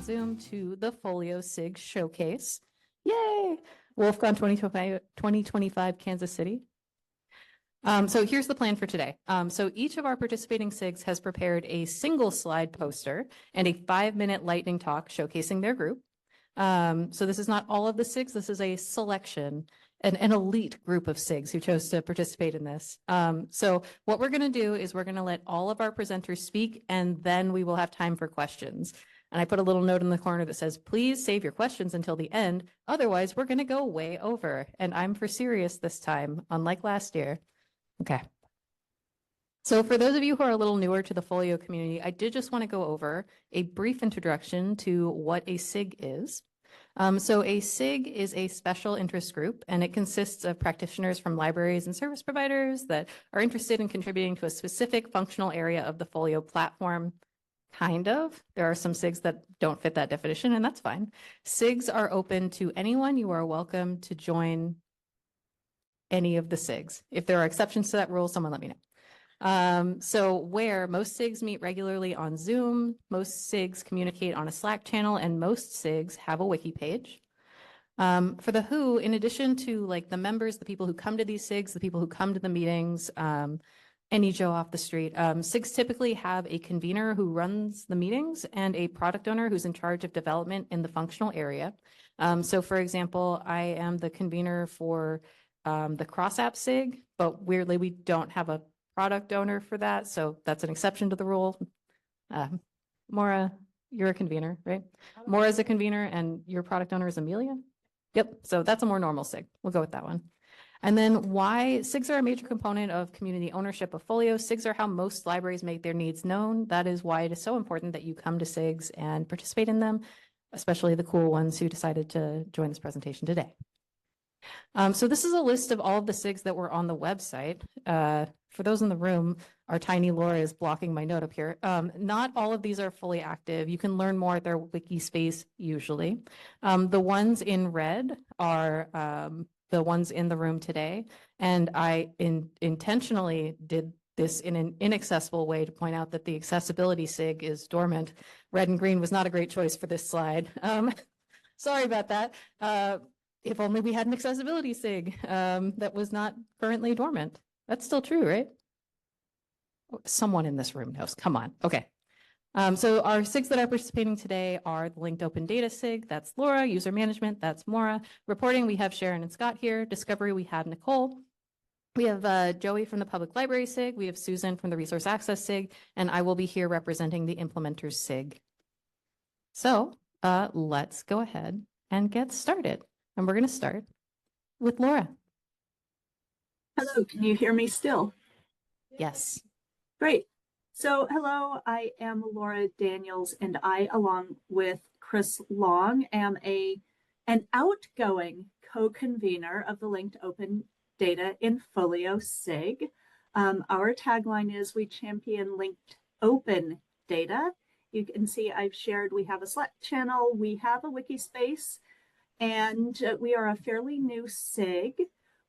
Zoom to the FOLIO SIG showcase. Yay! WOLFcon 2025 Kansas City. So here's the plan for today. So each of our participating SIGs has prepared a single slide poster and a 5-minute lightning talk showcasing their group. So this is not all of the SIGs. This is a selection, an elite group of SIGs who chose to participate in this. So what we're going to do is we're going to let all of our presenters speak, and then we will have time for questions. And I put a little note in the corner that says, please save your questions until the end. Otherwise, we're going to go way over. And I'm for serious this time, unlike last year. Okay. So for those of you who are a little newer to the FOLIO community, I did just want to go over a brief introduction to what a SIG is. So a SIG is a special interest group, and it consists of practitioners from libraries and service providers that are interested in contributing to a specific functional area of the FOLIO platform. Kind of. There are some SIGs that don't fit that definition, and that's fine. SIGs are open to anyone. You are welcome to join any of the SIGs. If there are exceptions to that rule, someone let me know. So where most SIGs meet regularly on Zoom, most SIGs communicate on a Slack channel, and most SIGs have a wiki page. For the WHO, in addition to like the members, the people who come to these SIGs, the people who come to the meetings, any Joe off the street, SIGs typically have a convener who runs the meetings and a product owner who's in charge of development in the functional area. So for example, I am the convener for the cross-app SIG, but weirdly, we don't have a product owner for that. So that's an exception to the rule. Maura, you're a convener, right? Maura's a convener and your product owner is Amelia? Yep, so that's a more normal SIG. We'll go with that one. And then why SIGs are a major component of community ownership of FOLIO. SIGs are how most libraries make their needs known. That is why it is so important that you come to SIGs and participate in them, especially the cool ones who decided to join this presentation today. So this is a list of all of the SIGs that were on the website. For those in the room, our tiny Laura is blocking my note up here. Not all of these are fully active. You can learn more at their wiki space usually. The ones in red are the ones in the room today. And I intentionally did this in an inaccessible way to point out that the accessibility SIG is dormant. Red and green was not a great choice for this slide. Sorry about that. If only we had an accessibility SIG that was not currently dormant. That's still true, right? Someone in this room knows. Come on. Okay. So our SIGs that are participating today are the linked open data SIG, that's Laura. User management, that's Maura. Reporting, we have Sharon and Scott here. Discovery, we have Nicole. We have Joey from the public library SIG. We have Susan from the resource access SIG, and I will be here representing the implementers SIG. So let's go ahead and get started. And we're going to start with Laura. Hello, can you hear me still? Yes. Great. So hello, I am Laura Daniels, and I, along with Chris Long, am an outgoing co-convener of the Linked Open Data in FOLIO SIG. Our tagline is we champion linked open data. You can see I've shared, we have a Slack channel, we have a wiki space, and we are a fairly new SIG.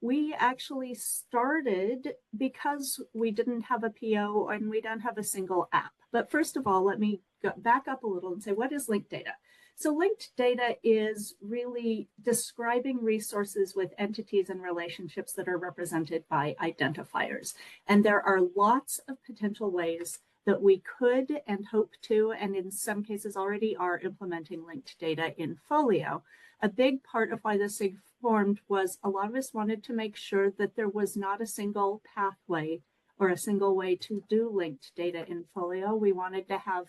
We actually started because we didn't have a PO and we don't have a single app. But first of all, let me go back up a little and say, what is linked data? So linked data is really describing resources with entities and relationships that are represented by identifiers. And there are lots of potential ways that we could and hope to, and in some cases already are implementing linked data in FOLIO. A big part of why the SIG formed was a lot of us wanted to make sure that there was not a single pathway or a single way to do linked data in FOLIO. We wanted to have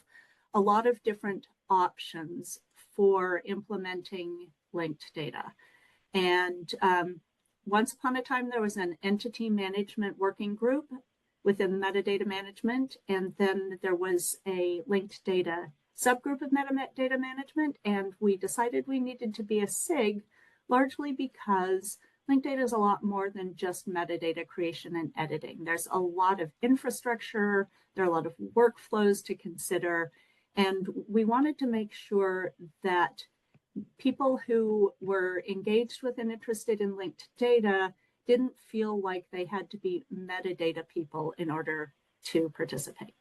a lot of different options for implementing linked data. And once upon a time, there was an entity management working group within metadata management, and then there was a linked data subgroup of metadata management, and we decided we needed to be a SIG largely because linked data is a lot more than just metadata creation and editing. There's a lot of infrastructure, there are a lot of workflows to consider, and we wanted to make sure that people who were engaged with and interested in linked data didn't feel like they had to be metadata people in order to participate.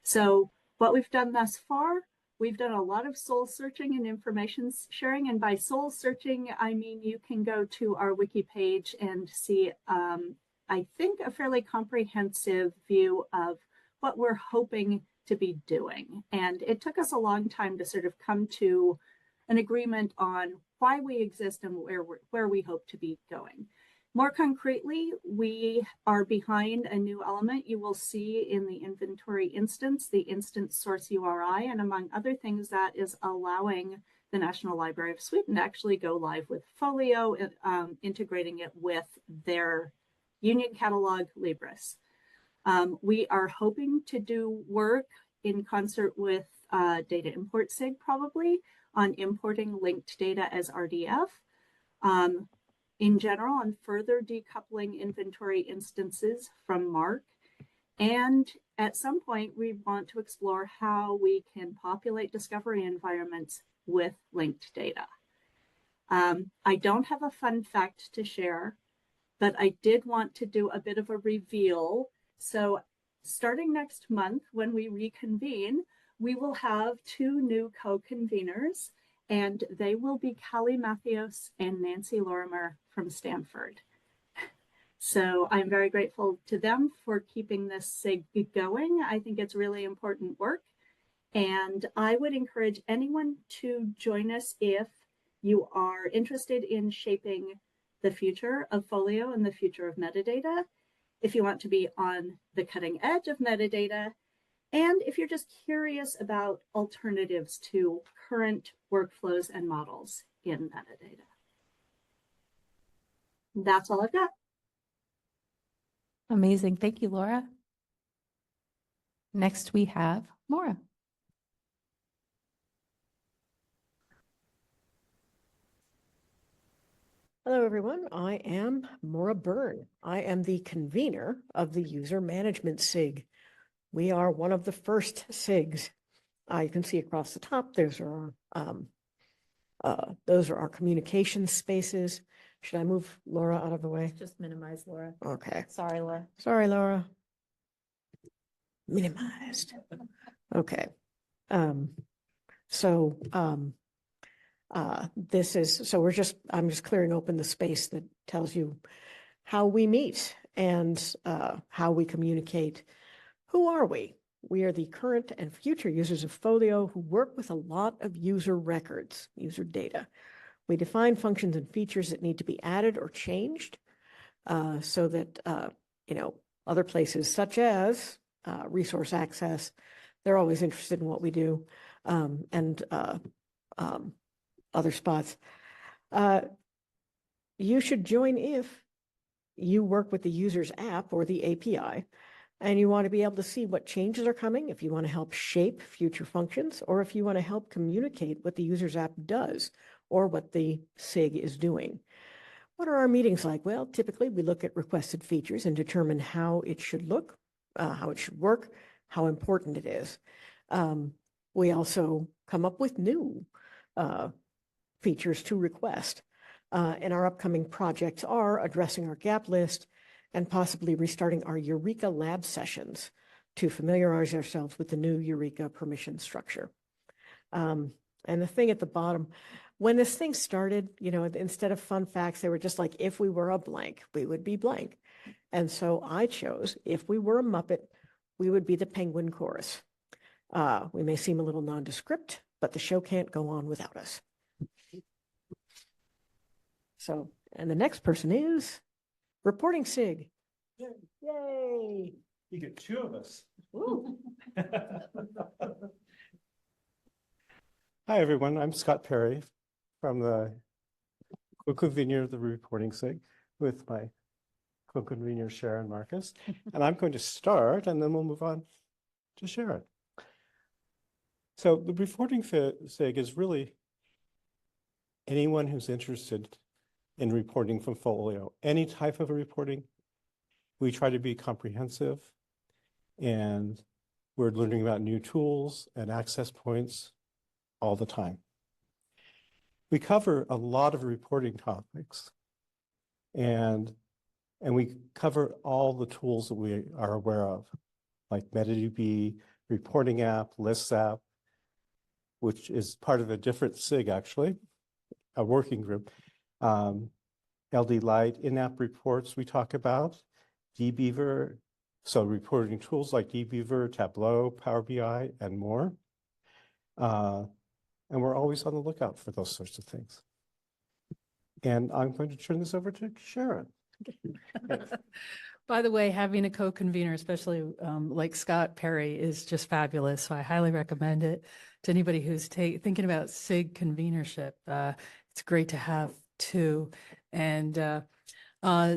So what we've done thus far, we've done a lot of soul searching and information sharing. And by soul searching, I mean you can go to our wiki page and see, I think, a fairly comprehensive view of what we're hoping to be doing. And it took us a long time to sort of come to an agreement on why we exist and where we hope to be going. More concretely, we are behind a new element you will see in the inventory instance, the instance source URI, and among other things, that is allowing the National Library of Sweden to actually go live with Folio, integrating it with their Union Catalog Libris. We are hoping to do work in concert with Data Import SIG probably on importing linked data as RDF. In general, on further decoupling inventory instances from MARC. And at some point, we want to explore how we can populate discovery environments with linked data. I don't have a fun fact to share, but I did want to do a bit of a reveal. So starting next month, when we reconvene, we will have 2 new co-conveners, and they will be Callie Matthews and Nancy Lorimer from Stanford. So I'm very grateful to them for keeping this SIG going. I think it's really important work. And I would encourage anyone to join us if you are interested in shaping the future of Folio and the future of metadata, if you want to be on the cutting edge of metadata, and if you're just curious about alternatives to current workflows and models in metadata. That's all I've got. Amazing. Thank you, Laura. Next, we have Maura. Hello, everyone. I am Maura Byrne. I am the convener of the User Management SIG. We are one of the first SIGs. You can see across the top, those are our communication spaces. Should I move Laura out of the way? Just minimize Laura. Okay. Sorry, Laura. Sorry, Laura. Minimized. Okay. I'm just clearing open the space that tells you how we meet and how we communicate. Who are we? We are the current and future users of Folio who work with a lot of user records, user data. We define functions and features that need to be added or changed so that, other places such as resource access, they're always interested in what we do, and other spots. You should join if you work with the user's app or the API, and you want to be able to see what changes are coming, if you want to help shape future functions, or if you want to help communicate what the user's app does or what the SIG is doing. What are our meetings like? Well, typically we look at requested features and determine how it should look, how it should work, how important it is. We also come up with new features to request. And our upcoming projects are addressing our gap list and possibly restarting our Eureka lab sessions to familiarize ourselves with the new Eureka permission structure. And the thing at the bottom, when this thing started, instead of fun facts, they were just like, if we were a blank, we would be blank. And so I chose, if we were a Muppet, we would be the Penguin Chorus. We may seem a little nondescript, but the show can't go on without us. So, and the next person is Reporting SIG. Yay! You get 2 of us. Hi, everyone. I'm Scott Perry from the co-convener of the Reporting SIG with my co-convener Sharon Marcus. And I'm going to start, and then we'll move on to Sharon. So the Reporting SIG is really anyone who's interested in reporting from Folio, any type of reporting. We try to be comprehensive, and we're learning about new tools and access points all the time. We cover a lot of reporting topics, and we cover all the tools that we are aware of, like MetaDB, reporting app, lists app, which is part of a different SIG, actually, a working group. LD Lite, in-app reports we talk about, dbeaver, so reporting tools like dbeaver, Tableau, Power BI, and more. And we're always on the lookout for those sorts of things. And I'm going to turn this over to Sharon. By the way, having a co-convener, especially like Scott Perry, is just fabulous. So I highly recommend it to anybody who's thinking about SIG convenership. It's great to have two. And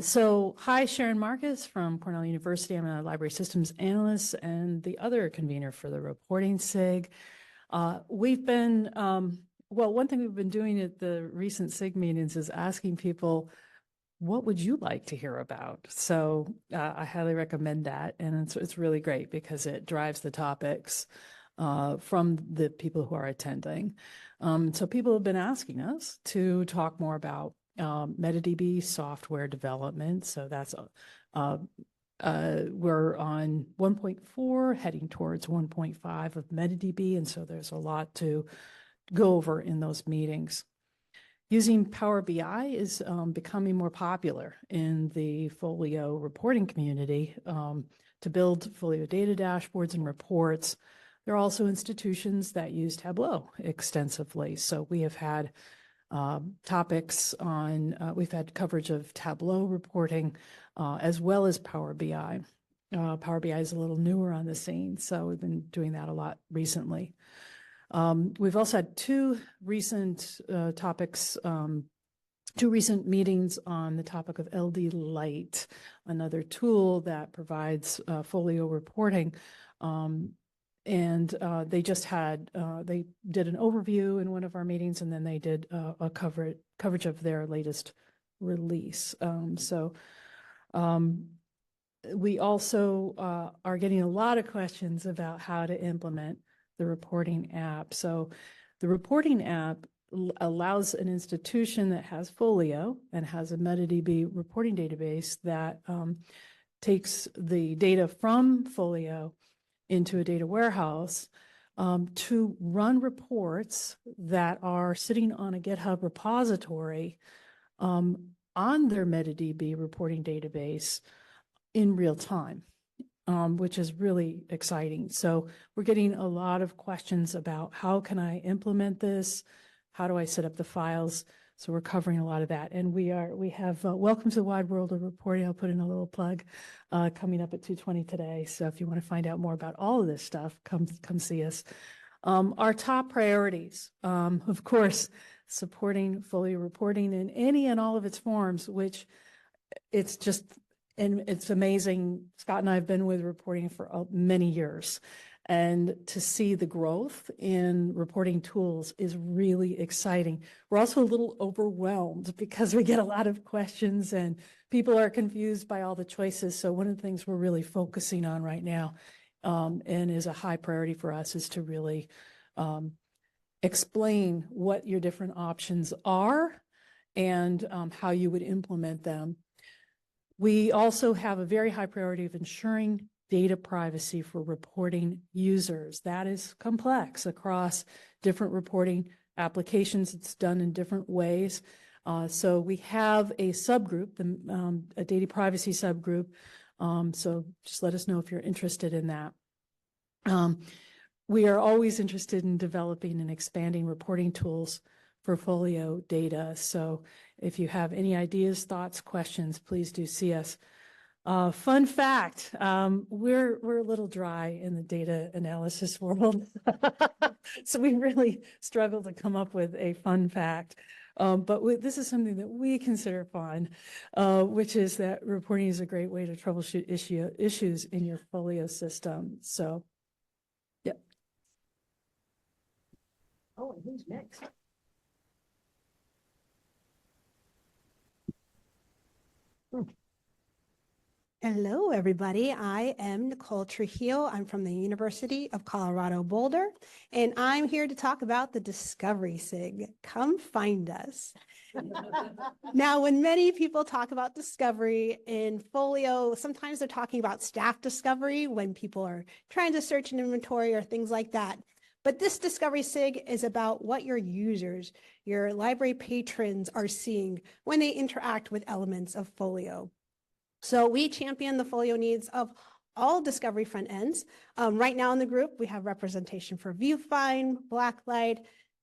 so hi, Sharon Marcus from Cornell University. I'm a library systems analyst and the other convener for the reporting SIG. We've been, well, one thing we've been doing at the recent SIG meetings is asking people, what would you like to hear about? So I highly recommend that. And it's really great because it drives the topics from the people who are attending. So people have been asking us to talk more about MetaDB software development. So that's, we're on 1.4, heading towards 1.5 of MetaDB. And so there's a lot to go over in those meetings. Using Power BI is becoming more popular in the Folio reporting community to build Folio data dashboards and reports. There are also institutions that use Tableau extensively. So we have had topics on, we've had coverage of Tableau reporting as well as Power BI. Power BI is a little newer on the scene, so we've been doing that a lot recently. We've also had two recent topics, two recent meetings on the topic of LD Lite, another tool that provides folio reporting. And they just had, they did an overview in one of our meetings, and then they did a coverage of their latest release. We also are getting a lot of questions about how to implement the reporting app. So the reporting app allows an institution that has Folio and has a MetaDB reporting database that takes the data from Folio into a data warehouse to run reports that are sitting on a GitHub repository on their MetaDB reporting database in real time. Which is really exciting. So we're getting a lot of questions about how can I implement this? How do I set up the files? So we're covering a lot of that. And we have Welcome to the Wide World of Reporting. I'll put in a little plug coming up at 2:20 today. So if you want to find out more about all of this stuff, come see us. Our top priorities, of course, supporting Folio reporting in any and all of its forms, which it's just, and it's amazing. Scott and I have been with reporting for many years, and to see the growth in reporting tools is really exciting. We're also a little overwhelmed because we get a lot of questions and people are confused by all the choices. So one of the things we're really focusing on right now and is a high priority for us is to really explain what your different options are and how you would implement them. We also have a very high priority of ensuring data privacy for reporting users. That is complex across different reporting applications. It's done in different ways. So we have a subgroup, a data privacy subgroup. So just let us know if you're interested in that. We are always interested in developing and expanding reporting tools for Folio data. So if you have any ideas, thoughts, questions, please do see us. Fun fact, we're a little dry in the data analysis world. So we really struggle to come up with a fun fact. But this is something that we consider fun, which is that reporting is a great way to troubleshoot issues in your Folio system. So, yeah. Oh, and who's next? Hello, everybody. I am Nicole Trujillo. I'm from the University of Colorado Boulder, and I'm here to talk about the Discovery SIG. Come find us. Now, when many people talk about discovery in Folio, sometimes they're talking about staff discovery when people are trying to search an inventory or things like that. But this Discovery SIG is about what your users, your library patrons are seeing when they interact with elements of Folio. So we champion the Folio needs of all discovery front ends. Right now in the group, we have representation for ViewFind, Blacklight,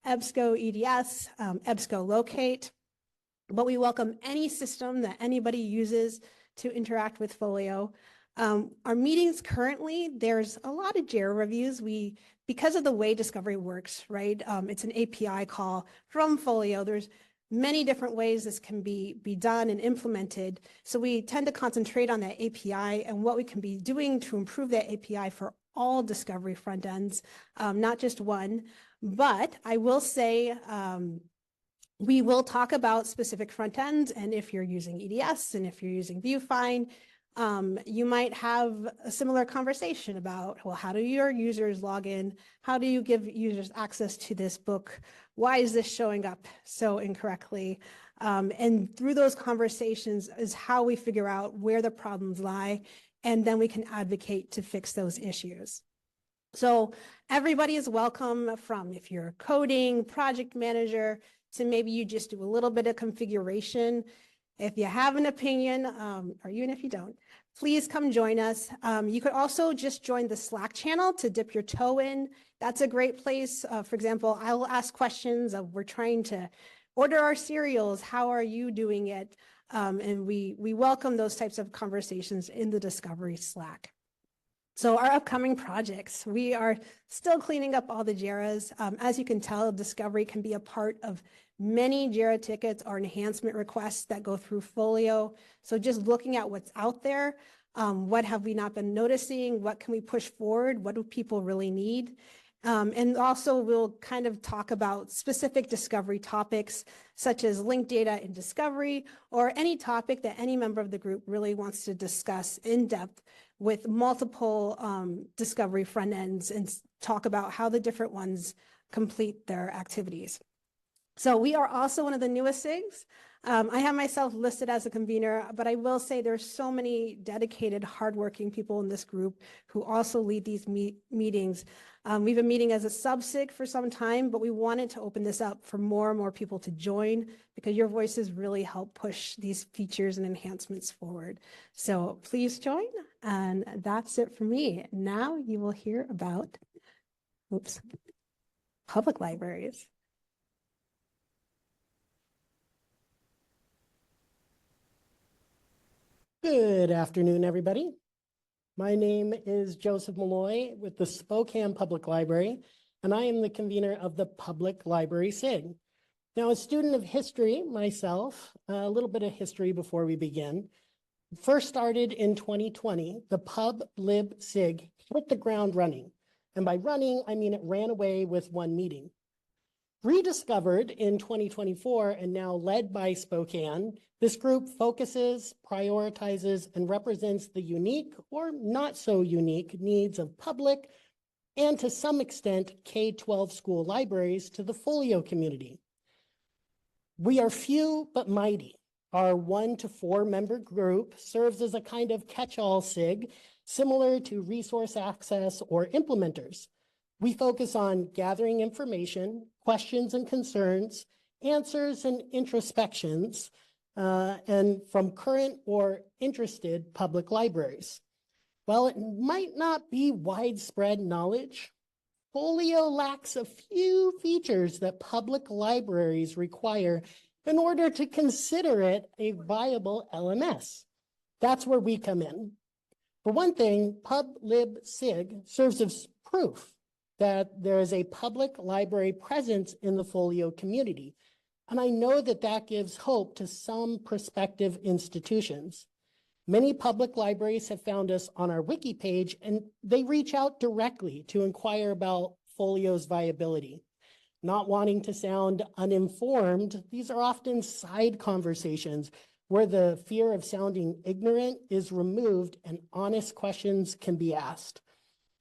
EBSCO EDS, EBSCO Locate, but we welcome any system that anybody uses to interact with Folio. Our meetings currently, there's a lot of JIRA reviews. Because of the way discovery works, right? It's an API call from Folio. There's many different ways this can be done and implemented. So we tend to concentrate on that API and what we can be doing to improve that API for all discovery front ends, not just one. But I will say, we will talk about specific front ends, and if you're using EDS and if you're using ViewFind, you might have a similar conversation about, well, how do your users log in? How do you give users access to this book? Why is this showing up so incorrectly? And through those conversations is how we figure out where the problems lie, and then we can advocate to fix those issues. So everybody is welcome, from if you're coding, project manager, to maybe you just do a little bit of configuration. If you have an opinion, or even if you don't, please come join us. You could also just join the Slack channel to dip your toe in. That's a great place. For example, I will ask questions of, we're trying to order our cereals. How are you doing it? And we welcome those types of conversations in the Discovery Slack. So our upcoming projects, we are still cleaning up all the JIRAs. As you can tell, Discovery can be a part of many JIRA tickets or enhancement requests that go through Folio. So just looking at what's out there, what have we not been noticing? What can we push forward? What do people really need? And also we'll kind of talk about specific discovery topics, such as linked data in discovery, or any topic that any member of the group really wants to discuss in depth with multiple discovery front ends, and talk about how the different ones complete their activities. So we are also one of the newest SIGs. I have myself listed as a convener, but I will say there's so many dedicated, hardworking people in this group who also lead these meetings. We've been meeting as a sub-SIG for some time, but we wanted to open this up for more and more people to join, because your voices really help push these features and enhancements forward. So please join, and that's it for me. Now you will hear about, public libraries. Good afternoon, everybody. My name is Joseph Malloy with the Spokane Public Library, and I am the convener of the Public Library SIG. Now, a student of history myself, a little bit of history before we begin. First started in 2020, the Pub Lib SIG hit the ground running. And by running, I mean it ran away with one meeting. Rediscovered in 2024 and now led by Spokane, this group focuses, prioritizes, and represents the unique or not so unique needs of public and to some extent K-12 school libraries to the Folio community. We are few but mighty. Our 1 to 4 member group serves as a kind of catch-all SIG, similar to resource access or implementers. We focus on gathering information, questions and concerns, answers and introspections, and from current or interested public libraries. While it might not be widespread knowledge, Folio lacks a few features that public libraries require in order to consider it a viable LMS. That's where we come in. For one thing, PubLibSig serves as proof that there is a public library presence in the Folio community. And I know that that gives hope to some prospective institutions. Many public libraries have found us on our wiki page, and they reach out directly to inquire about Folio's viability. Not wanting to sound uninformed, these are often side conversations where the fear of sounding ignorant is removed and honest questions can be asked.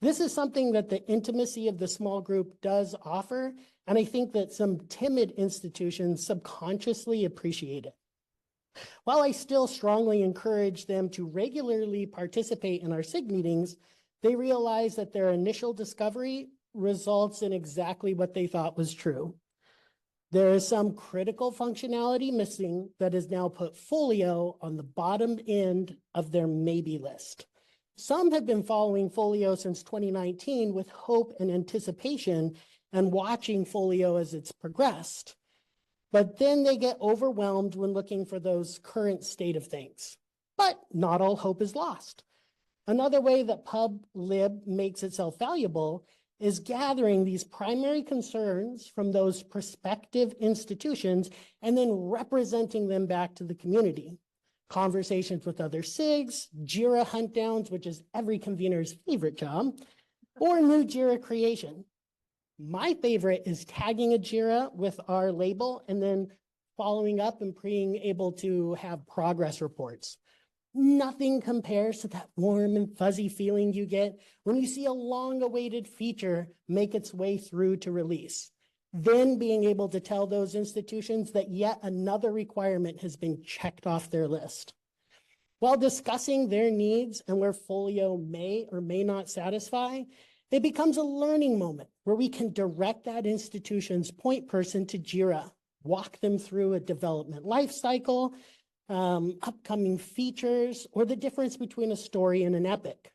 This is something that the intimacy of the small group does offer, and I think that some timid institutions subconsciously appreciate it. While I still strongly encourage them to regularly participate in our SIG meetings, they realize that their initial discovery results in exactly what they thought was true. There is some critical functionality missing that has now put Folio on the bottom end of their maybe list. Some have been following Folio since 2019 with hope and anticipation and watching Folio as it's progressed. But then they get overwhelmed when looking for those current state of things. But not all hope is lost. Another way that PubLib makes itself valuable is gathering these primary concerns from those prospective institutions and then representing them back to the community. Conversations with other SIGs, JIRA hunt downs, which is every convener's favorite job, or new JIRA creation. My favorite is tagging a JIRA with our label and then following up and being able to have progress reports. Nothing compares to that warm and fuzzy feeling you get when you see a long-awaited feature make its way through to release. Then being able to tell those institutions that yet another requirement has been checked off their list. While discussing their needs and where Folio may or may not satisfy, it becomes a learning moment where we can direct that institution's point person to JIRA, walk them through a development life cycle, upcoming features, or the difference between a story and an epic.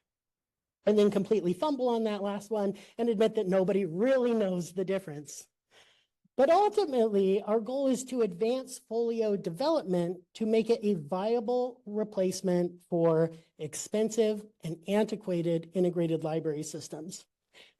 And then completely fumble on that last one and admit that nobody really knows the difference. But ultimately, our goal is to advance Folio development to make it a viable replacement for expensive and antiquated integrated library systems.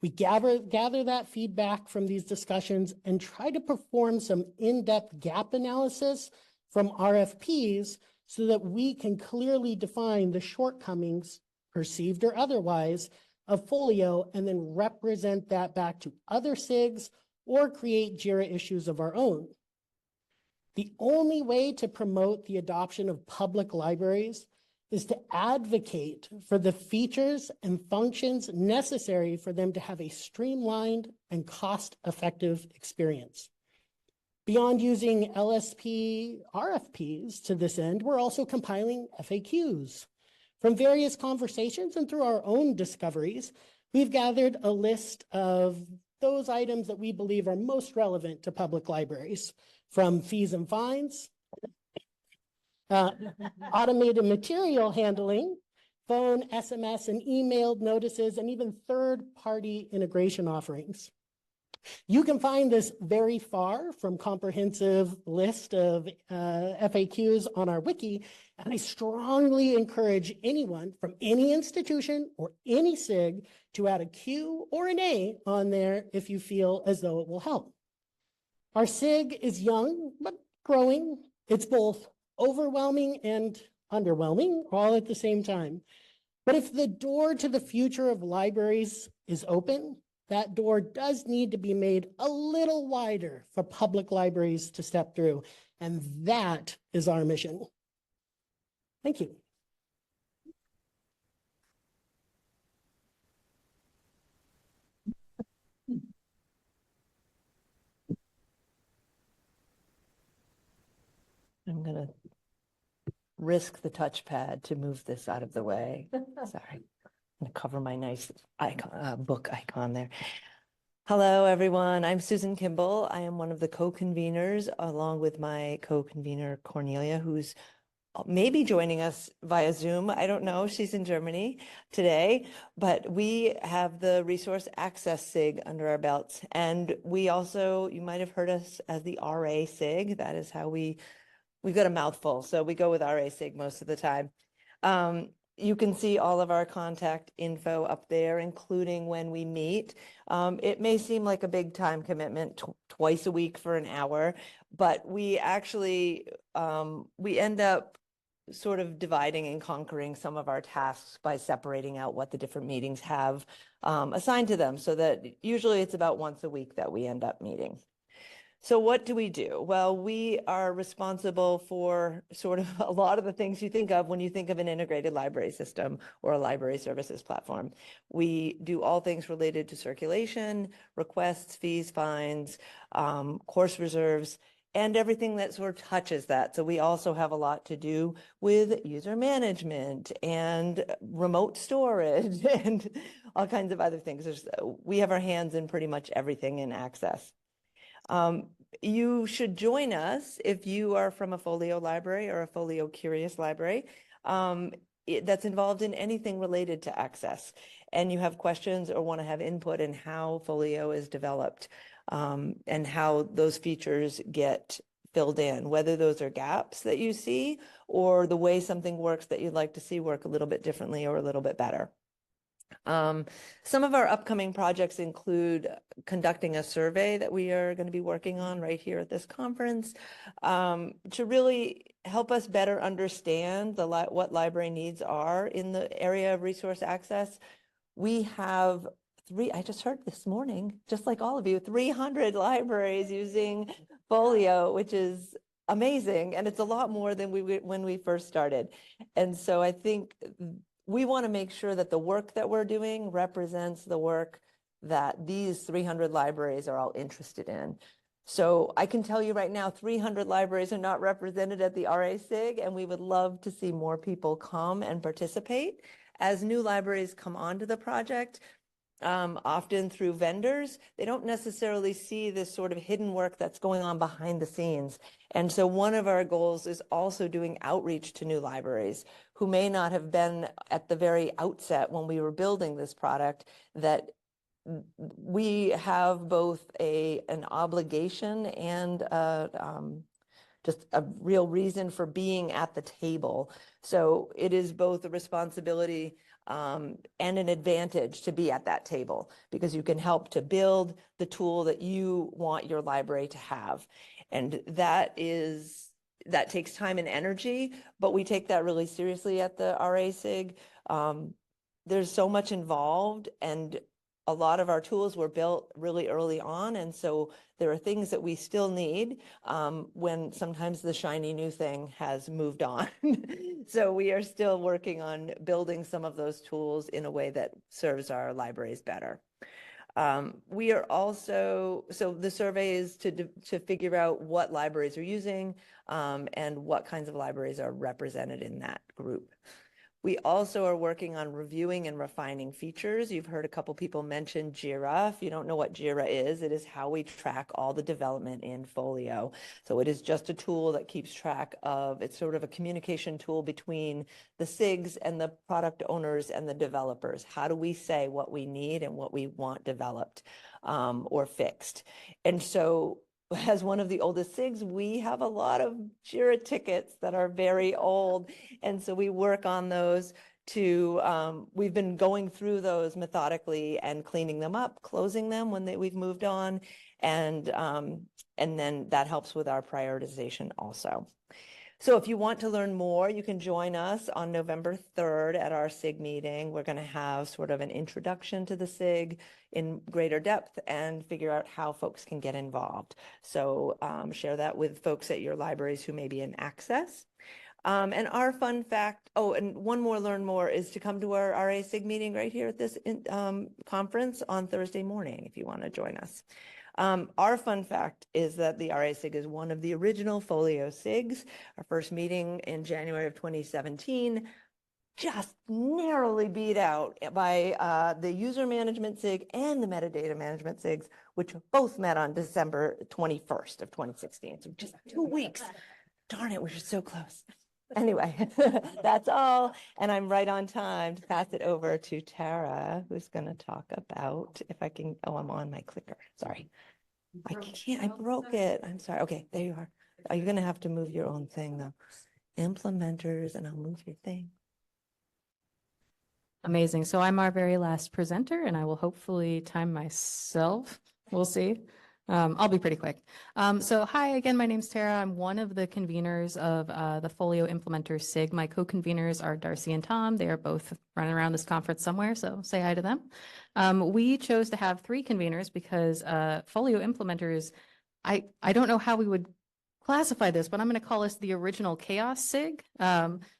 We gather that feedback from these discussions and try to perform some in-depth gap analysis from RFPs so that we can clearly define the shortcomings, perceived or otherwise, of Folio and then represent that back to other SIGs or create JIRA issues of our own. The only way to promote the adoption of public libraries is to advocate for the features and functions necessary for them to have a streamlined and cost-effective experience. Beyond using LSP RFPs to this end, we're also compiling FAQs. From various conversations and through our own discoveries, we've gathered a list of those items that we believe are most relevant to public libraries, from fees and fines, automated material handling, phone, SMS, and emailed notices, and even third-party integration offerings. You can find this very far from comprehensive list of FAQs on our wiki, and I strongly encourage anyone from any institution or any SIG to add a Q or an A on there if you feel as though it will help. Our SIG is young, but growing. It's both overwhelming and underwhelming all at the same time. But if the door to the future of libraries is open, that door does need to be made a little wider for public libraries to step through. And that is our mission. Thank you. I'm going to risk the touchpad to move this out of the way. Sorry. I'm going to cover my nice icon, book icon there. Hello, everyone. I'm Susan Kimball. I am one of the co-conveners, along with my co-convener, Cornelia, who's maybe joining us via Zoom. I don't know. She's in Germany today, but we have the Resource Access SIG under our belts. And we also, you might have heard us as the RA SIG. That is how we've got a mouthful. So we go with RA SIG most of the time. You can see all of our contact info up there, including when we meet. It may seem like a big time commitment, twice a week for an hour, but we actually, we end up sort of dividing and conquering some of our tasks by separating out what the different meetings have assigned to them, so that usually it's about once a week that we end up meeting. So what do we do? Well, we are responsible for sort of a lot of the things you think of when you think of an integrated library system or a library services platform. We do all things related to circulation, requests, fees, fines, course reserves, and everything that sort of touches that. So we also have a lot to do with user management and remote storage and all kinds of other things. We have our hands in pretty much everything in Access. You should join us if you are from a Folio library or a Folio Curious library that's involved in anything related to Access, and you have questions or want to have input in how Folio is developed and how those features get filled in, whether those are gaps that you see or the way something works that you'd like to see work a little bit differently or a little bit better. Some of our upcoming projects include conducting a survey that we are going to be working on right here at this conference to really help us better understand what library needs are in the area of resource access. We have I just heard this morning, just like all of you, 300 libraries using Folio, which is amazing. And it's a lot more than when we first started. And so I think we want to make sure that the work that we're doing represents the work that these 300 libraries are all interested in. So I can tell you right now, 300 libraries are not represented at the RA-SIG, and we would love to see more people come and participate. As new libraries come onto the project, often through vendors, they don't necessarily see this sort of hidden work that's going on behind the scenes. And so one of our goals is also doing outreach to new libraries who may not have been at the very outset when we were building this product, that we have both an obligation and just a real reason for being at the table. So it is both a responsibility and an advantage to be at that table, because you can help to build the tool that you want your library to have. And that takes time and energy, but we take that really seriously at the RA-SIG. There's so much involved, and a lot of our tools were built really early on. And so there are things that we still need when sometimes the shiny new thing has moved on. So we are still working on building some of those tools in a way that serves our libraries better. We are also, so the survey is to figure out what libraries are using and what kinds of libraries are represented in that group. We also are working on reviewing and refining features. You've heard a couple people mention JIRA. If you don't know what JIRA is, it is how we track all the development in Folio. So it is just a tool that keeps track of, it's sort of a communication tool between the SIGs and the product owners and the developers. How do we say what we need and what we want developed or fixed? And so as one of the oldest SIGs, we have a lot of JIRA tickets that are very old. And so we work on those we've been going through those methodically and cleaning them up, closing them when we've moved on. And then that helps with our prioritization also. So if you want to learn more, you can join us on November 3rd at our SIG meeting. We're going to have sort of an introduction to the SIG in greater depth and figure out how folks can get involved. So share that with folks at your libraries who may be in Access. And our fun fact, and one more learn more, is to come to our RA-SIG meeting right here at this conference on Thursday morning if you want to join us. Our fun fact is that the RA-SIG is one of the original FOLIO SIGs. Our first meeting in January of 2017, just narrowly beat out by the user management SIG and the metadata management SIGs, which both met on December 21st of 2016. So just 2 weeks. Darn it, we were so close. Anyway, that's all. And I'm right on time to pass it over to Tara, who's going to talk about, if I can, I'm on my clicker. Sorry. I can't, I broke it. I'm sorry. Okay, there you are. Are you going to have to move your own thing though? Implementers, and I'll move your thing. Amazing. So I'm our very last presenter, and I will hopefully time myself. We'll see. I'll be pretty quick. So hi again, my name's Tara. I'm one of the conveners of the Folio Implementer SIG. My co-conveners are Darcy and Tom. They are both running around this conference somewhere, so say hi to them. We chose to have 3 conveners because Folio Implementers, I don't know how we would classify this, but I'm going to call us the original chaos SIG.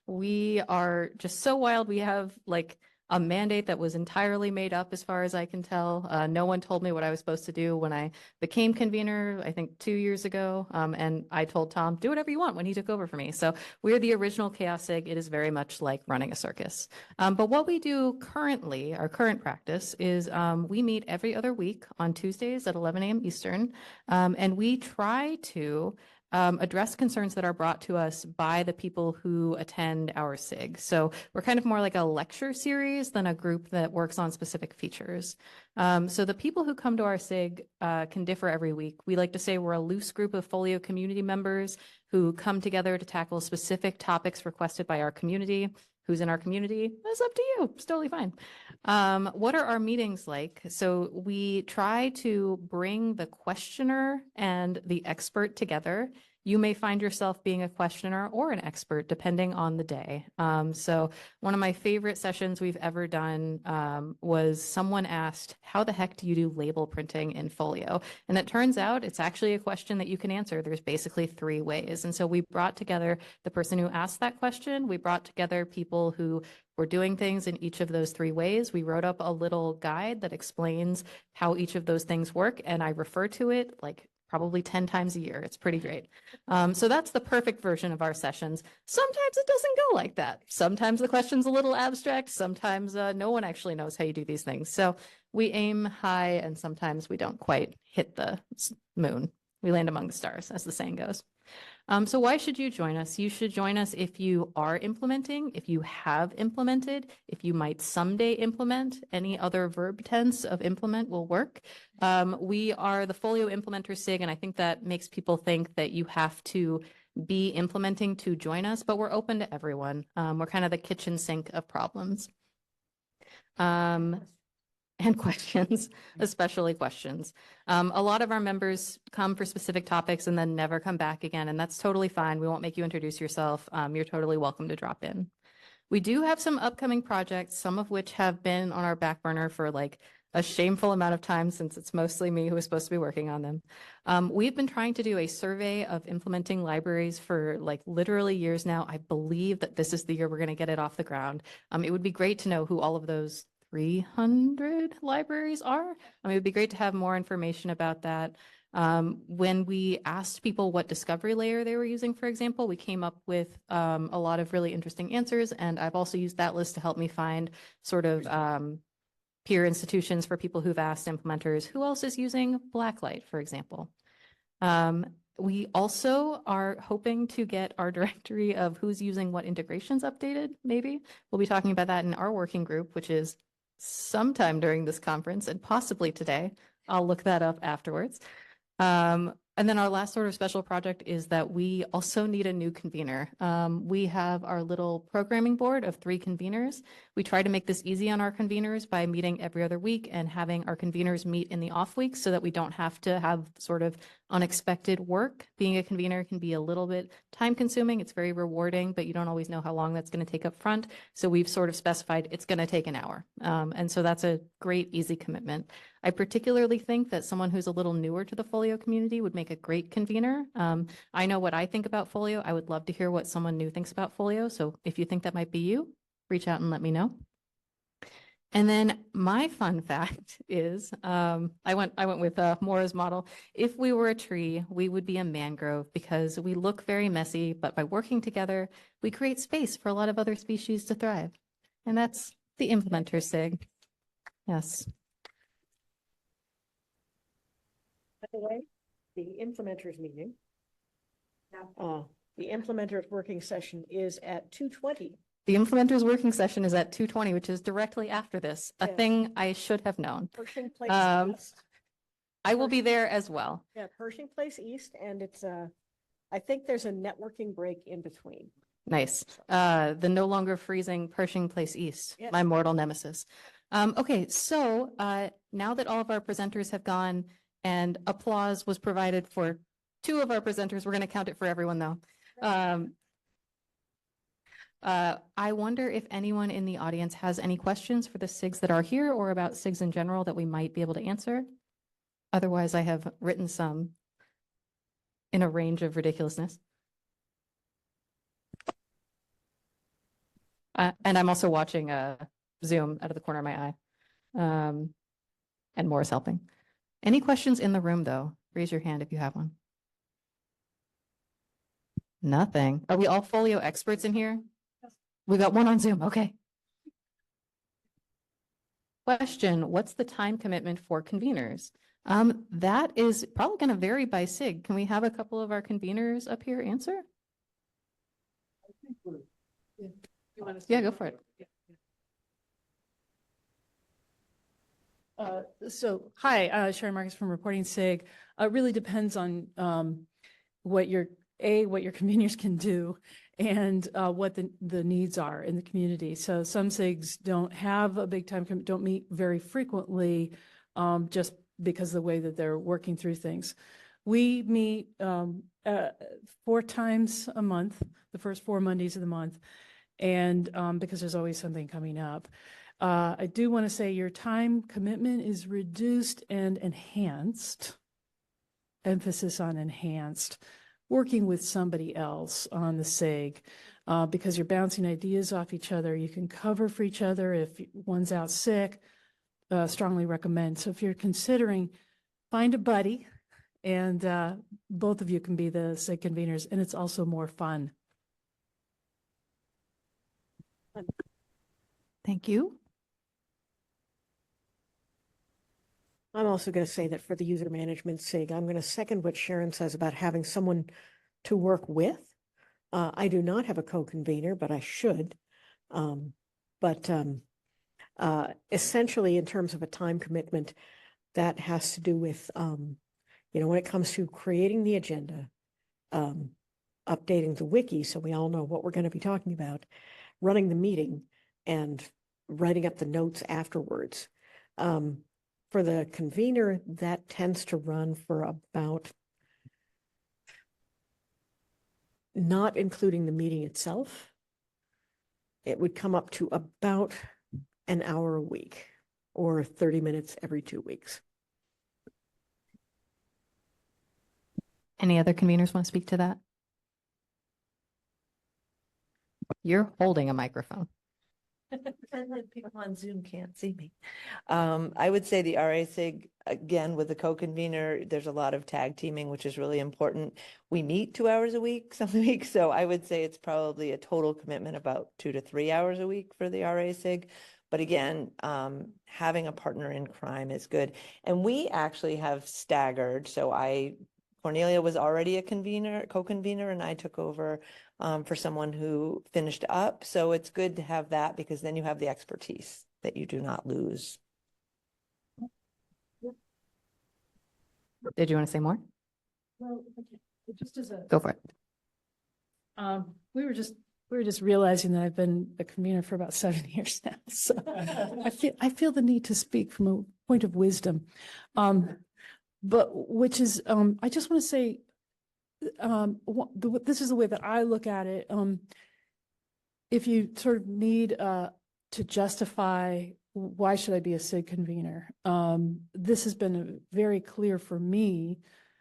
We are just so wild. We have like a mandate that was entirely made up as far as I can tell. No one told me what I was supposed to do when I became convener, I think 2 years ago. And I told Tom, do whatever you want when he took over for me. So we're the original Chaos SIG. It is very much like running a circus. But what we do currently, our current practice is we meet every other week on Tuesdays at 11 a.m. Eastern. And we try to address concerns that are brought to us by the people who attend our SIG. So we're kind of more like a lecture series than a group that works on specific features. So the people who come to our SIG can differ every week. We like to say we're a loose group of FOLIO community members who come together to tackle specific topics requested by our community. Who's in our community? That's up to you. It's totally fine. What are our meetings like? So we try to bring the questioner and the expert together. You may find yourself being a questioner or an expert depending on the day. So one of my favorite sessions we've ever done was someone asked, how the heck do you do label printing in Folio? And it turns out it's actually a question that you can answer. There's basically 3 ways. And so we brought together the person who asked that question. We brought together people who were doing things in each of those 3 ways. We wrote up a little guide that explains how each of those things work. And I refer to it like probably 10 times a year. It's pretty great. So that's the perfect version of our sessions. Sometimes it doesn't go like that. Sometimes the question's a little abstract. Sometimes no one actually knows how you do these things. So we aim high and sometimes we don't quite hit the moon. We land among the stars, as the saying goes. So why should you join us? You should join us if you are implementing, if you have implemented, if you might someday implement. Any other verb tense of implement will work. We are the Folio Implementer SIG, and I think that makes people think that you have to be implementing to join us, but we're open to everyone. We're kind of the kitchen sink of problems. And questions, especially questions. A lot of our members come for specific topics and then never come back again, and that's totally fine. We won't make you introduce yourself. You're totally welcome to drop in. We do have some upcoming projects, some of which have been on our back burner for like a shameful amount of time since it's mostly me who is supposed to be working on them. We've been trying to do a survey of implementing libraries for like literally years now. I believe that this is the year we're going to get it off the ground. It would be great to know who all of those 300 libraries are. It would be great to have more information about that. When we asked people what discovery layer they were using, for example, we came up with a lot of really interesting answers, and I've also used that list to help me find sort of peer institutions for people who've asked implementers, who else is using Blacklight, for example. We also are hoping to get our directory of who's using what integrations updated, maybe. We'll be talking about that in our working group, which is sometime during this conference and possibly today. I'll look that up afterwards. And then our last sort of special project is that we also need a new convener. We have our little programming board of 3 conveners. We try to make this easy on our conveners by meeting every other week and having our conveners meet in the off weeks so that we don't have to have sort of unexpected work. Being a convener can be a little bit time consuming. It's very rewarding, but you don't always know how long that's going to take up front. So we've sort of specified it's going to take an hour. And so that's a great, easy commitment. I particularly think that someone who's a little newer to the Folio community would make a great convener. I know what I think about Folio. I would love to hear what someone new thinks about Folio. So if you think that might be you, reach out and let me know. And then my fun fact is, I went with Maura's model. If we were a tree, we would be a mangrove because we look very messy, but by working together, we create space for a lot of other species to thrive. And that's the implementer SIG. Yes. By the way, the implementers meeting, the implementers working session is at 2:20. The implementers working session is at 2:20, which is directly after this, a Yes. thing I should have known. Pershing Place East. I will be there as well. Yeah, Pershing Place East, and it's I think there's a networking break in between. Nice. The no longer freezing Pershing Place East, Yes. my mortal nemesis. Okay, so now that all of our presenters have gone and applause was provided for 2 of our presenters, we're going to count it for everyone though. I wonder if anyone in the audience has any questions for the SIGs that are here or about SIGs in general that we might be able to answer. Otherwise, I have written some in a range of ridiculousness. And I'm also watching Zoom out of the corner of my eye. And more is helping. Any questions in the room, though? Raise your hand if you have one. Nothing. Are we all folio experts in here? We got one on Zoom. Okay. Question, what's the time commitment for conveners? That is probably going to vary by SIG. Can we have a couple of our conveners up here answer? Yeah, go for it. Hi, Sharon Marcus from Reporting SIG. It really depends on what your conveners can do and what the needs are in the community. So some SIGs don't have a big time, don't meet very frequently just because of the way that they're working through things. We meet 4 times a month, the first 4 Mondays of the month, and because there's always something coming up. I do want to say your time commitment is reduced and enhanced, emphasis on enhanced, working with somebody else on the SIG because you're bouncing ideas off each other. You can cover for each other if one's out sick, strongly recommend. So if you're considering, find a buddy and both of you can be the SIG conveners, and it's also more fun. Thank you. I'm also going to say that for the user management SIG, I'm going to second what Sharon says about having someone to work with. I do not have a co-convener, but I should. Essentially, in terms of a time commitment, that has to do with, when it comes to creating the agenda, updating the wiki so we all know what we're going to be talking about, running the meeting, and writing up the notes afterwards. For the convener, that tends to run for about, not including the meeting itself, it would come up to about an hour a week or 30 minutes every 2 weeks. Any other conveners want to speak to that? You're holding a microphone. And then people on Zoom can't see me. I would say the RA SIG, again, with the co-convener, there's a lot of tag teaming, which is really important. We meet 2 hours a week, some weeks, so I would say it's probably a total commitment about 2 to 3 hours a week for the RA SIG. But again, having a partner in crime is good. And we actually have staggered. So Cornelia was already a co-convener, and I took over for someone who finished up. So it's good to have that because then you have the expertise that you do not lose. Did you want to say more? Well, just as a Go for it. we were just realizing that I've been a convener for about 7 years now. So I feel the need to speak from a point of wisdom. But which is, I just want to say, this is the way that I look at it. If you sort of need to justify why should I be a SIG convener, this has been very clear for me.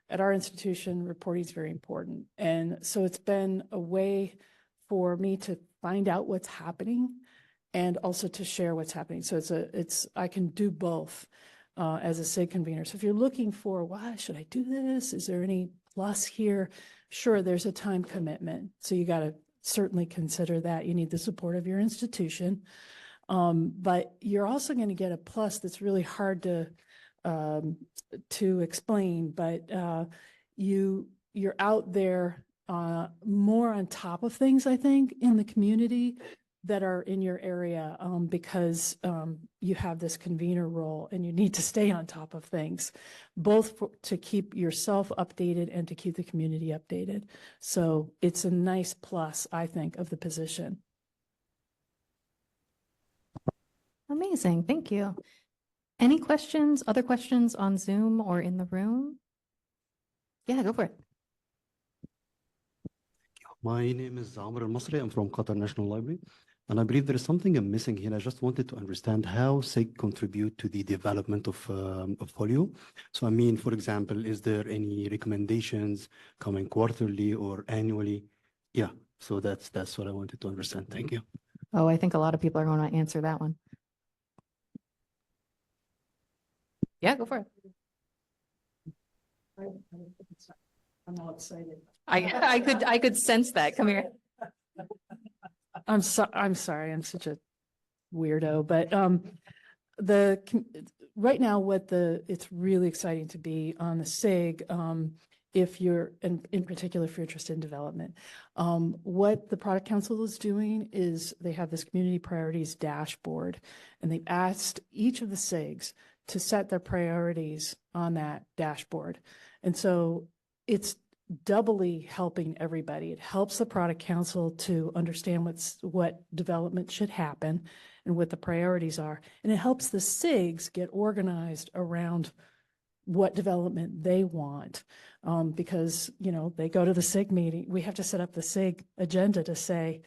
At our institution, reporting is very important, and so it's been a way for me to find out what's happening, and also to share what's happening. So I can do both. As a SIG convener. So if you're looking for, why should I do this? Is there any plus here? Sure, there's a time commitment. So you got to certainly consider that. You need the support of your institution. But you're also going to get a plus that's really hard to explain. But you're out there more on top of things, I think, in the community that are in your area because you have this convener role and you need to stay on top of things, both to keep yourself updated and to keep the community updated. So it's a nice plus, I think, of the position. Amazing. Thank you. Any questions, other questions on Zoom or in the room? Yeah, go for it. My name is Amr Al-Masri. I'm from Qatar National Library. And I believe there is something I'm missing here. I just wanted to understand how SIG contribute to the development of FOLIO. So I mean, for example, is there any recommendations coming quarterly or annually? Yeah, so that's what I wanted to understand. Thank you. Oh, I think a lot of people are going to answer that one. Yeah, go for it. I'm all excited. I could sense that. Come here. I'm sorry, I'm such a weirdo, but right now it's really exciting to be on the SIG, if you're, in particular, if you're interested in development. What the product council is doing is they have this community priorities dashboard, and they've asked each of the SIGs to set their priorities on that dashboard. And so it's doubly helping everybody. It helps the product council to understand what development should happen and what the priorities are. And it helps the SIGs get organized around what development they want. Because, they go to the SIG meeting, we have to set up the SIG agenda to say,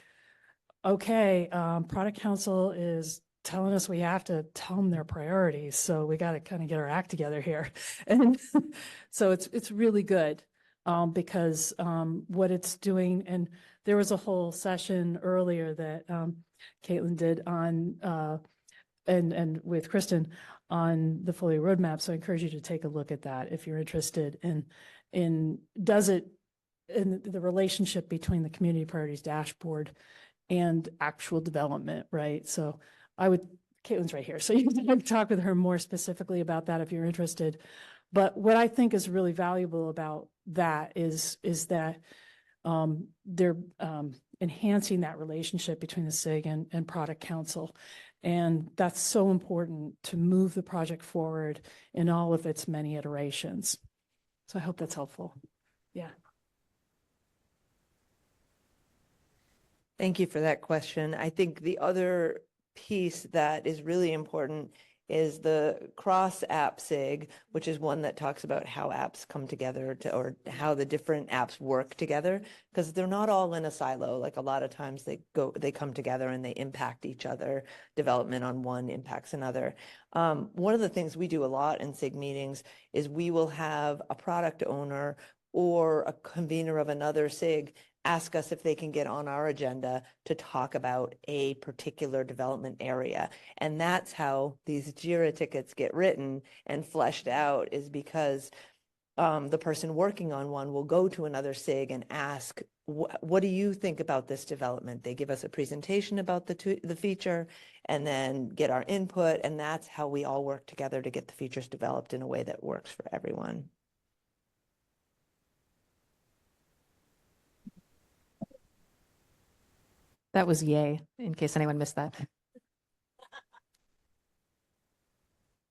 okay, product council is telling us we have to tell them their priorities. So we got to kind of get our act together here. And so it's really good. Because what it's doing, and there was a whole session earlier that Caitlin did on, and with Kristen on the FOLIO roadmap. So I encourage you to take a look at that if you're interested in does it, in the relationship between the community priorities dashboard and actual development, right? So Caitlin's right here. So you can talk with her more specifically about that if you're interested. But what I think is really valuable about that is that they're enhancing that relationship between the SIG and product council. And that's so important to move the project forward in all of its many iterations. So I hope that's helpful. Yeah. Thank you for that question. I think the other piece that is really important is the cross-app SIG, which is one that talks about how apps come together or how the different apps work together, because they're not all in a silo. Like a lot of times they come together and they impact each other. Development on one impacts another. One of the things we do a lot in SIG meetings is we will have a product owner or a convener of another SIG ask us if they can get on our agenda to talk about a particular development area. And that's how these JIRA tickets get written and fleshed out, is because the person working on one will go to another SIG and ask, what do you think about this development? They give us a presentation about the feature and then get our input. And that's how we all work together to get the features developed in a way that works for everyone. That was yay, in case anyone missed that.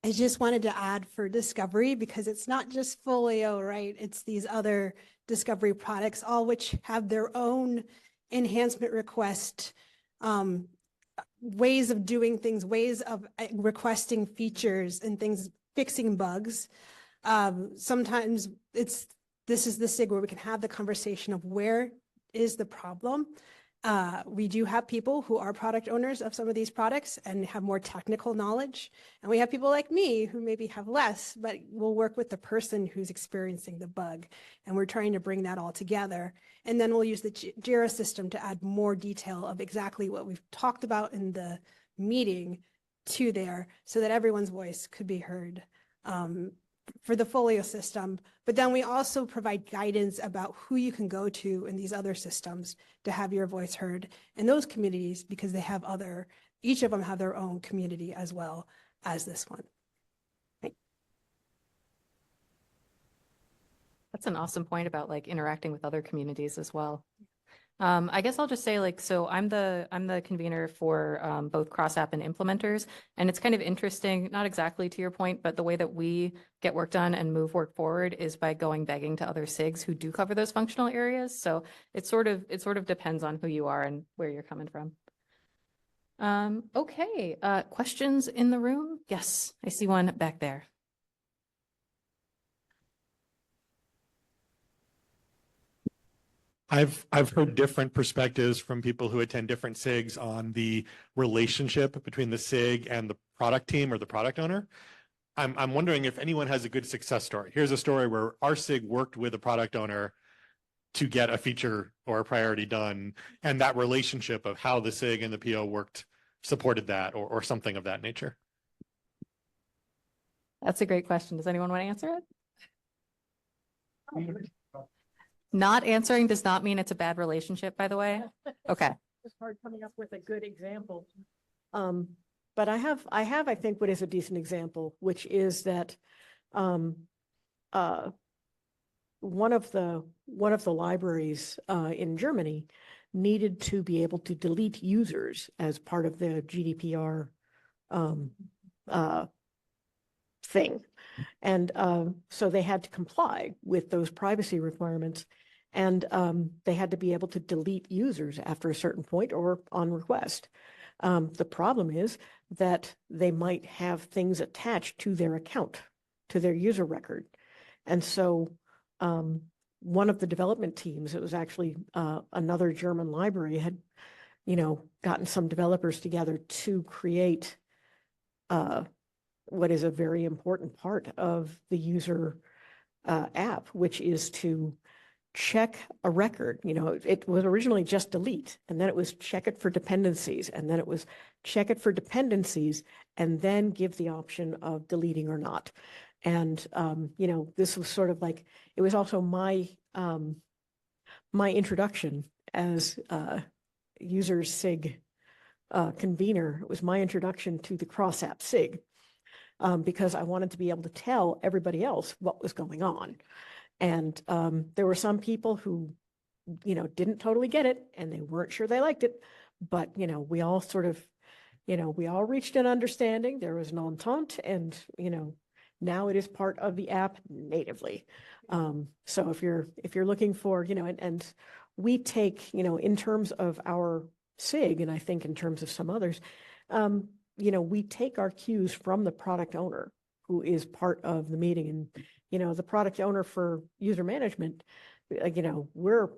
I just wanted to add for discovery, because it's not just Folio, right? It's these other discovery products, all which have their own enhancement request, ways of doing things, ways of requesting features and things, fixing bugs. Sometimes this is the SIG where we can have the conversation of where is the problem. We do have people who are product owners of some of these products and have more technical knowledge. And we have people like me who maybe have less, but will work with the person who's experiencing the bug. And we're trying to bring that all together. And then we'll use the JIRA system to add more detail of exactly what we've talked about in the meeting to there, so that everyone's voice could be heard. For the FOLIO system, but then we also provide guidance about who you can go to in these other systems to have your voice heard in those communities, because they have each of them have their own community as well as this one. Right. That's an awesome point about like interacting with other communities as well. I guess I'll just say, like, so I'm the convener for both cross-app and implementers, and it's kind of interesting, not exactly to your point, but the way that we get work done and move work forward is by going begging to other SIGs who do cover those functional areas. So it sort of depends on who you are and where you're coming from. Okay, questions in the room? Yes, I see one back there. I've heard different perspectives from people who attend different SIGs on the relationship between the SIG and the product team or the product owner. I'm wondering if anyone has a good success story. Here's a story where our SIG worked with a product owner to get a feature or a priority done, and that relationship of how the SIG and the PO worked supported that, or something of that nature. That's a great question. Does anyone want to answer it? Not answering does not mean it's a bad relationship, by the way. Okay. It's hard coming up with a good example. But I think what is a decent example, which is that one of the libraries in Germany needed to be able to delete users as part of the GDPR thing. And so they had to comply with those privacy requirements. And they had to be able to delete users after a certain point or on request. The problem is that they might have things attached to their account, to their user record. And so one of the development teams, it was actually another German library, had, gotten some developers together to create what is a very important part of the user app, which is to check a record. It was originally just delete, and then it was check it for dependencies, and then it was check it for dependencies, and then give the option of deleting or not. And, this was sort of like, it was also my introduction as user SIG convener. It was my introduction to the cross-app SIG because I wanted to be able to tell everybody else what was going on. And there were some people who, didn't totally get it, and they weren't sure they liked it. But, we all sort of, we all reached an understanding. There was an entente, and, now it is part of the app natively. So if you're looking for, and we take, in terms of our SIG, and I think in terms of some others, we take our cues from the product owner who is part of the meeting. And, the product owner for user management, we're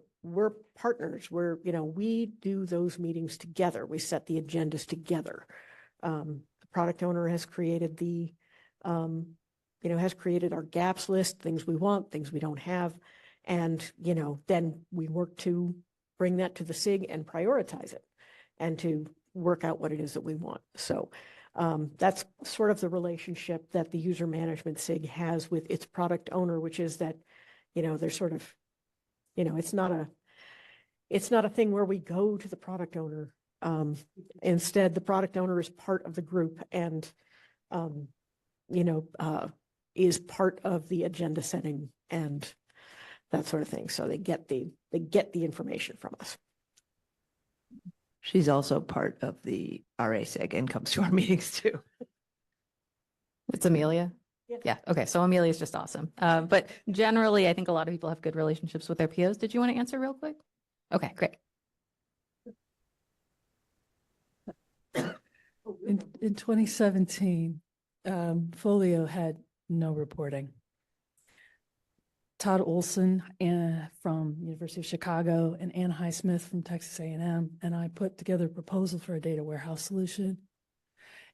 partners. We do those meetings together. We set the agendas together. The product owner has created has created our gaps list, things we want, things we don't have. And, then we work to bring that to the SIG and prioritize it and to work out what it is that we want. So that's sort of the relationship that the user management SIG has with its product owner, which is that, they're sort of, it's not a thing where we go to the product owner. Instead, the product owner is part of the group and, is part of the agenda setting and that sort of thing. So they get the information from us. She's also part of the RA-SIG and comes to our meetings too. It's Amelia. Yeah. Okay. So Amelia is just awesome. But generally, I think a lot of people have good relationships with their POs. Did you want to answer real quick? Okay, great. In 2017, FOLIO had no reporting. Todd Olson from University of Chicago and Ann Highsmith from Texas A&M, and I put together a proposal for a data warehouse solution.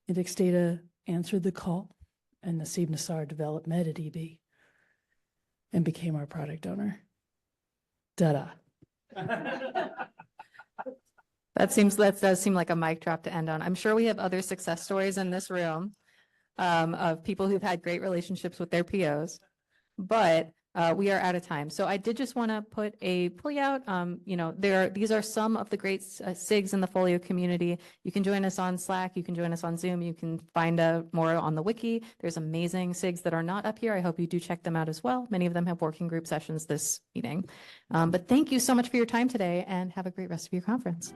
Index Data answered the call, and Nasib Nassar developed MetaDB and became our product owner. Da-da. That does seem like a mic drop to end on. I'm sure we have other success stories in this room of people who've had great relationships with their POs, but we are out of time. So I did just want to put a plea out. These are some of the great SIGs in the FOLIO community. You can join us on Slack. You can join us on Zoom. You can find out more on the wiki. There's amazing SIGs that are not up here. I hope you do check them out as well. Many of them have working group sessions this meeting. But thank you so much for your time today and have a great rest of your conference.